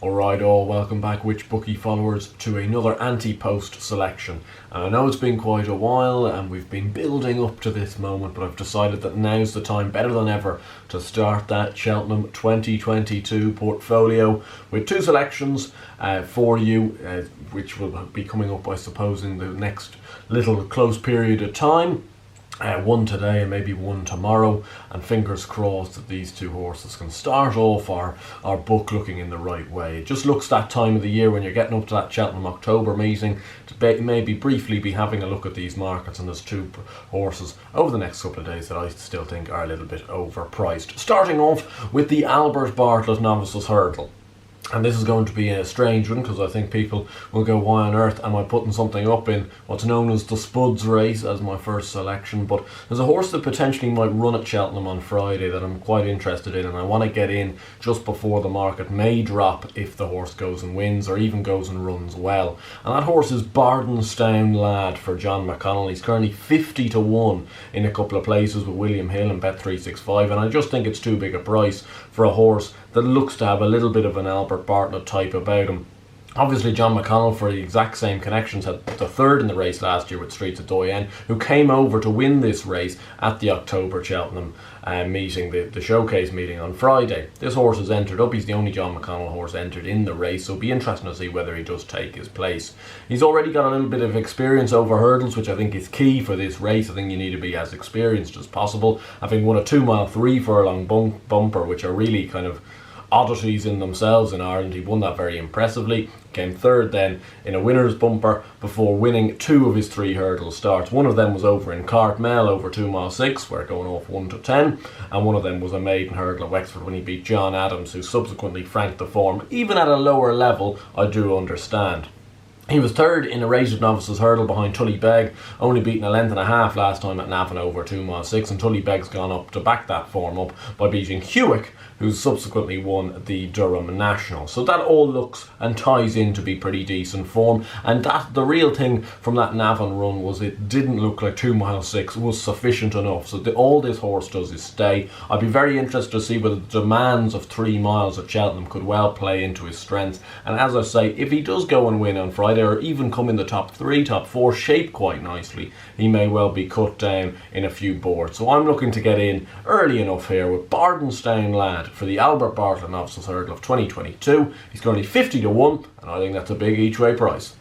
Alright all, welcome back Which Bookie followers to another Ante-Post selection. And I know it's been quite a while and we've been building up to this moment, but I've decided that now's the time, better than ever, to start that Cheltenham 2022 portfolio with two selections for you, which will be coming up I suppose in the next little close period of time. One today and maybe one tomorrow, and fingers crossed that these two horses can start off our book looking in the right way. It just looks that time of the year when you're getting up to that Cheltenham October meeting to maybe briefly be having a look at these markets, and there's two horses over the next couple of days that I still think are a little bit overpriced. Starting off with the Albert Bartlett Novices Hurdle. And this is going to be a strange one because I think people will go, why on earth am I putting something up in what's known as the Spuds race as my first selection? But there's a horse that potentially might run at Cheltenham on Friday that I'm quite interested in, and I want to get in just before the market may drop if the horse goes and wins or even goes and runs well. And that horse is Bardenstown Lad for John McConnell. He's currently 50 to 1 in a couple of places with William Hill and Bet365, and I just think it's too big a price for a horse that looks to have a little bit of an Albert Bartlett type about him. Obviously John McConnell, for the exact same connections, had the third in the race last year with Streets of Doyen, who came over to win this race at the October Cheltenham meeting, the showcase meeting on Friday. This horse has entered up. He's the only John McConnell horse entered in the race, so it'll be interesting to see whether he does take his place. He's already got a little bit of experience over hurdles, which I think is key for this race. I think you need to be as experienced as possible. Having won a 2 mile 3 furlong bumper, which are really kind of oddities in themselves in Ireland. He won that very impressively. Came third then in a winner's bumper before winning 2 of his 3 hurdle starts. One of them was over in Cartmel over 2 mile 6, where going off 1 to 10, and one of them was a maiden hurdle at Wexford when he beat John Adams, who subsequently franked the form. Even at a lower level, I do understand. He was third in a rated novices hurdle behind Tully Begg, only beaten a length and a half last time at Navan over 2 mile 6, and Tully Begg's gone up to back that form up by beating Hewick, who subsequently won the Durham National. So that all looks and ties in to be pretty decent form, and that the real thing from that Navan run was it didn't look like 2 mile 6 was sufficient enough. So all this horse does is stay. I'd be very interested to see whether the demands of 3 miles at Cheltenham could well play into his strengths, and as I say, if he does go and win on Friday or even come in the top 3, top 4, shape quite nicely, he may well be cut down in a few boards. So I'm looking to get in early enough here with Bardenstown Lad for the Albert Bartlett Novices Hurdle of 2022. He's currently 50 to 1, and I think that's a big each way price.